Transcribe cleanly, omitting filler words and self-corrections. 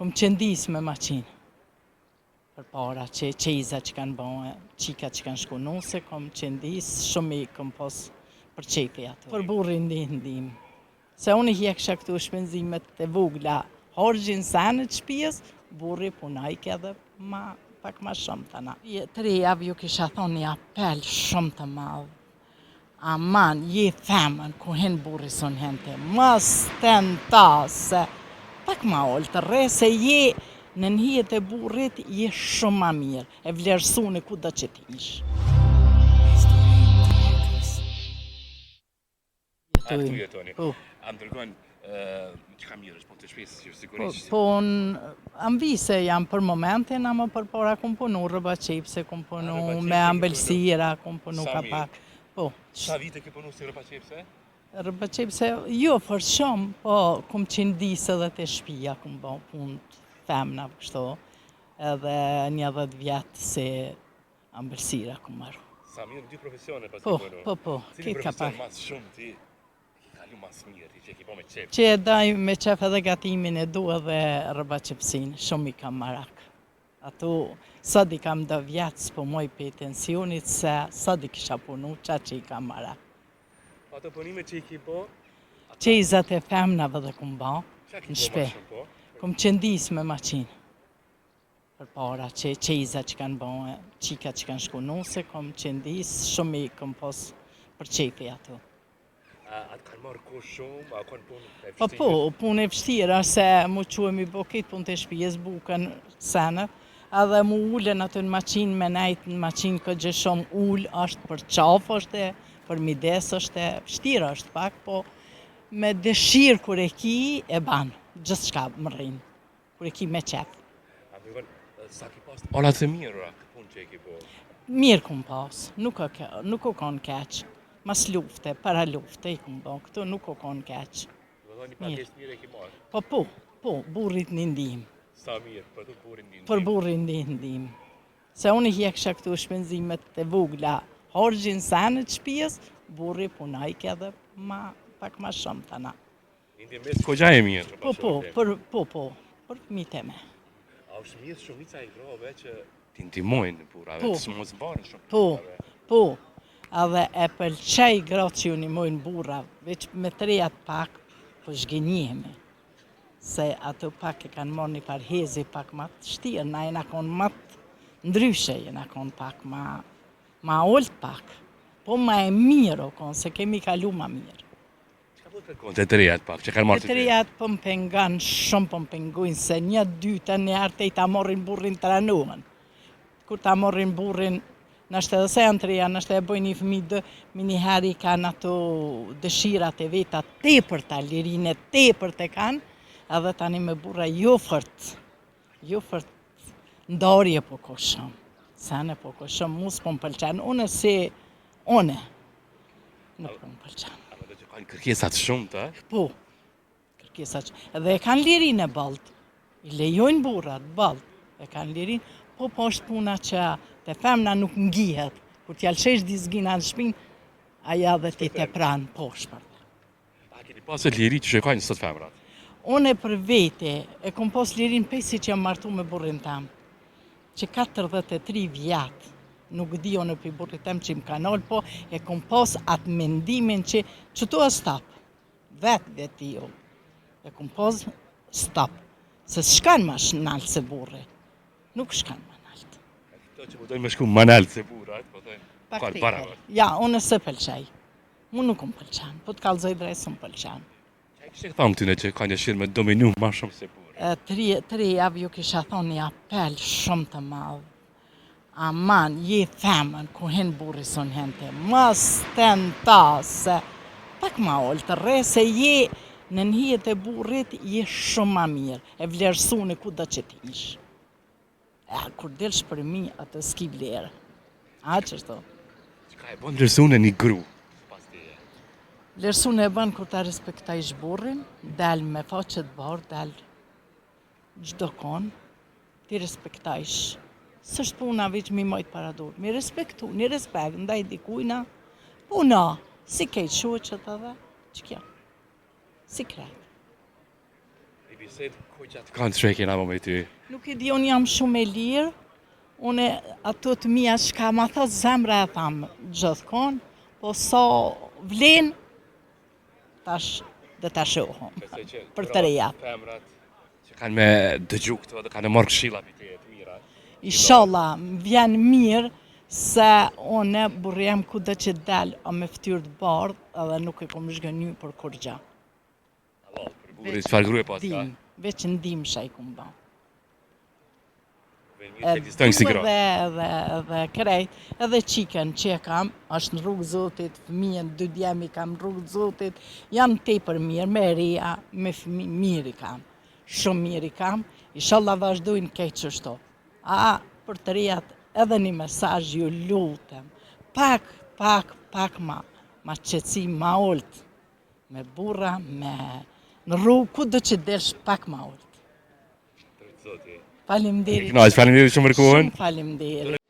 Kom qëndis me maqinë. Për para që qeza që kanë bëhe, qika që kanë shku nuse, kom qëndis, shumë i kom pos për qefi ato. Për burrin ndim. Se unë i hjeksha këtu shpenzimet të vogla, hargjin sanë të shpijës, burri punajke edhe pak ma shumë të na. Të rejave ju kisha thonë një apel shumë të madhë. Aman, je femën, ku hen burri son hente, mos të nta se pak ma ollë të re, se je në njët e burrit, je shumë ma mirë, e vlerësune ku do që t'ish. Këtu jetoni. A më dërgojnë që ka mirë, po të shpesë që sigurisht. Po, ambise jam për momentin, ama për para kom punu rëba qepse, kom punu me ambelsira, kom punu ka pak. Po. Sa vite ke punu si rëba qepse? Rëba qepse, jo për shumë, po kom qindisë edhe të shpia, kom bo punë të femna kështu, edhe 10 vjetë se ambelsira kom marru. Sa mirë, 2 profesione pas Po, ke punu. po, Cili ki ka profesion pak. mas shumë ti kalu mas mirë, ti që ki po me qep? Që e daj me qef edhe gatimin e du edhe rëba qepsin, shumë i kam marak. Ato, sot i kam 2 vjetë s'po moj për tensionit, se sot i kisha punu, qa që i kam marak. Ato punime që i ki po? Qezat e femnave dhe kum ba, Qa ki në po shpe. ma shumë po? Kom qëndis me maqinë. Për para që qeza që kanë bëhe, qika që kanë shku nuse, kom qëndis, shumë i kom pos për qefi ato. A të kanë marrë kohë shumë, a kanë punë e Po, vështirë? punë e vështira, se mu quemi bokit punë të shpijes bukën senët, edhe mu ullën atë në maqinë, me nejtë në maqinë këtë gjë shumë ullë, është për qafë është, për mides është, vështira është pak, po me dëshirë kur e ki e banë, gjithë shka më rrinë, kur e ki me qepë. A më dërgojnë, sa ki pas olat se mirë, këtë punë që i ki po? Mirë kum pas, nuk o konë keq, mas lufte, para lufte i kum bo, këtu nuk o konë keq. Do dhe një pagesë mirë e ki marrë? Po, burrit një ndim. Sa mirë, për të burin një Për burrin një ndim. Se unë i hjeksha këtu shpenzimet të vogla, hargjin sanë të shpijës, burri punajke edhe pak ma shumë të na. Një mes kogja e mirë. Për fëmijët e me. A është mirë shumica i grove që ti ndihmojnë burrave, Po. të mos mbarën shumë Po, burrave. po, edhe e pëlqej gratë që ju nimojnë burra, veç me 3 pak, po zhgënjemi. Se ato pak e kanë marrë një parhezi pak ma të shtirë, na jena konë ma të ndryshe, jena konë pak ma olt pak. Po ma e mirë o konë, se kemi kalu ma mirë. Çka po të kërkon të rejat pak, që kanë marrë E të rejat po më pengan, shumë po më pengojnë, se 1-2 një arte i ta morrin burrin të ranuën. Kur ta morrin burrin, nështë edhe se janë të reja, nështë e bojnë një fëmi dë, njëherë i kanë ato dëshirat e veta tepër ta lirinë, tepër të kanë, edhe tani me burra jo fërt ndarje po ko shumë, sene po ko shumë, mu s'po më pëlqen, une nuk po më pëlqen. Apo do të kanë kërkesat shumë të, Po, kërkesa që, edhe e kanë lirin e balt, i lejojnë burrat balt, e kanë lirin, po është puna që të femna nuk ngihet, kur t'jalëshesh dizgina në shpinë, aja dhe ti të pranë poshtë për të. a keni pasur liri që shikojnë sot femrat? Unë për vete, e kom pos lirin pesi që jam martu me burrin tam, që 43 vjetë, nuk di unë për burrit tem që më kanal, po e kom pos atë mendimin që tu a stop, vetë jo, e kom pos stop, se s'kan ma shnalë se burri, nuk shkan ma naltë. Këto që po dojnë me shku manal se burrat, po thënë, Pak kanë tepër. para. Ja, unë se pëlqej, mu nuk më pëlqen, po të kalzoj drejtë së më pëlqen. Që thonë këtyne që kanë dëshirë me dominu ma shumë se burrat? Të rejave ju kisha thonë një apel shumë të madhë. Aman, je femën, ku hen burri son hente, mos të nta, se pak ma ollë të re, se je në njët e burrit, je shumë ma mirë, e vlerësune ku do që t'ish. Kur delsh për mi, atë s'ki vlerë. A qështu? Që ka e bon lërsune një gru, pas teje? Vlerësune e bën kur ta respektajsh burrin, del me faqet barë, del gjdo konë, ti respektajsh. Sështë puna veç mi mojtë para dorë, mi respektu, një respekt, ndaj dikujna, puna, si kejtë shoqët edhe, që kja, si kretë. bisedë ku gjatë kanë që e kena më me ty? Nuk e di, unë jam shumë e lirë, unë ato të mia shka ma thot zemra e thamë gjithkohon, po sa vlen, tash dhe ta shohëm, për të reja. Femrat që kanë me dëgju këto dhe kanë marrë këshilla për të mira. Inshallah, më vjen mirë se unë burjem ku dhe që del a me ftyrë të bardhë edhe nuk e kom zhgënyu për kur gja. Allah, për burri çfarë gruje pas ka? Veç ndim shaj kum ba. Edhe krejt, edhe qiken që e kam, është në rrugë Zotit, fëmijën, 2 djemi kam në rrugë Zotit, janë tepër mirë, me reja, me fëmijë, mirë i kam, shumë mirë i kam, inshallah vazhdojnë keq kështu. Për të rejat edhe një mesazh ju lutem, pak ma qetësi, ma olt, me burra, në rrugë, ku do që desh pak ma olt. Faleminderit. Faleminderit shumë për kohën. Faleminderit.